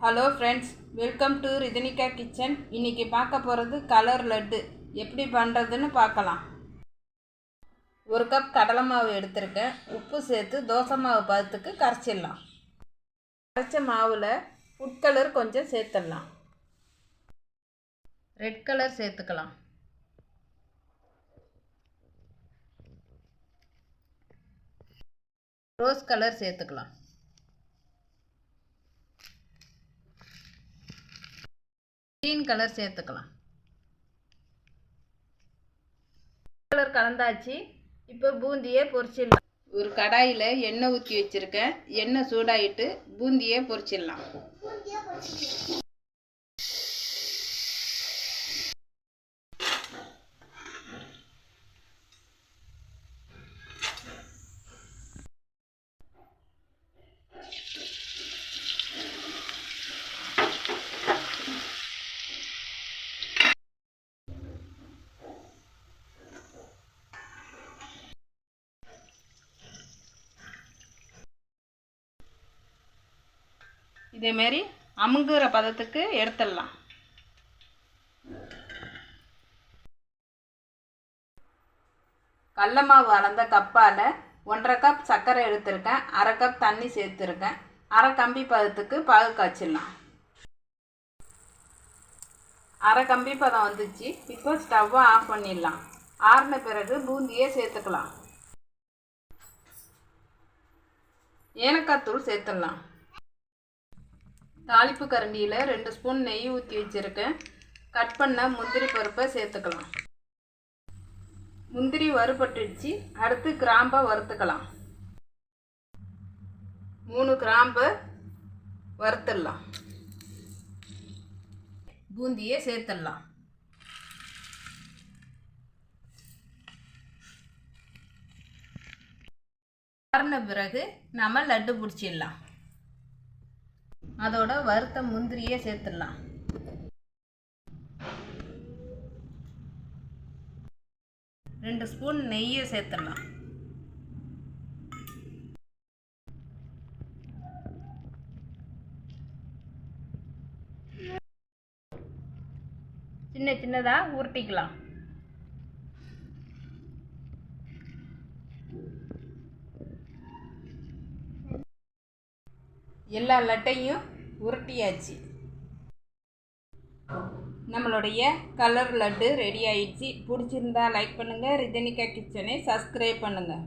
Hello friends, welcome to Rithanika kitchen. இன்றைக்கி பார்க்க போகிறது கலர் லட்டு எப்படி பண்ணுறதுன்னு பார்க்கலாம். ஒரு கப் கடலை மாவு எடுத்திருக்கேன். உப்பு சேர்த்து தோசை மாவு பதத்துக்கு கரைச்சிடலாம். கரைச்ச மாவில் ஃபுட் கலர் கொஞ்சம் சேர்த்துடலாம். ரெட் கலர் சேர்த்துக்கலாம். ரோஸ் கலர் சேர்த்துக்கலாம். கிரீன் கலர் சேர்த்துக்கலாம். கலர் கலந்தாச்சு. இப்போ பூந்தியை பொரிச்சிடலாம். ஒரு கடாயில் எண்ணெய் ஊற்றி வச்சுருக்கேன். எண்ணெய் சூடாயிட்டு பூந்தியை பொரிச்சிடலாம். இதேமாரி அமுங்குற பதத்துக்கு எடுத்துடலாம். கடல மாவு அளந்த கப்பால் 1.5 கப் சர்க்கரை எடுத்திருக்கேன். 1/2 கப் தண்ணி சேர்த்துருக்கேன். 1/2 கம்பி பதத்துக்கு பாகு காய்ச்சிடலாம். 1/2 கம்பி பதம் வந்துச்சு. இப்போ ஸ்டவ்வை ஆஃப் பண்ணிடலாம். ஆறின பிறகு பூந்தியை சேர்த்துக்கலாம். ஏலக்காய் தூள் சேர்த்துடலாம். தாளிப்பு கரண்டியில் 2 ஸ்பூன் நெய் ஊற்றி வச்சுருக்கேன். கட் பண்ண முந்திரி பருப்பை சேர்த்துக்கலாம். முந்திரி வறுபட்டுடுச்சு. அடுத்து கிராம்பை வறுத்துக்கலாம். 3 கிராம்பை வறுத்துடலாம். பூந்தியை சேர்த்துடலாம். ஆறின பிறகு நம்ம லட்டு பிடிச்சிடலாம். அதோட வறுத்த முந்திரியை சேர்த்துடலாம். ரெண்டு ஸ்பூன் நெய்யை சேர்த்துடலாம். சின்ன சின்னதாக உருட்டிக்கலாம். எல்லா லட்டையும் உருட்டியாச்சு. நம்மளுடைய கலர் லட்டு ரெடி ஆயிடுச்சு. பிடிச்சிருந்தா லைக் பண்ணுங்கள். ரிதனிகா கிச்சனை சப்ஸ்கிரைப் பண்ணுங்கள்.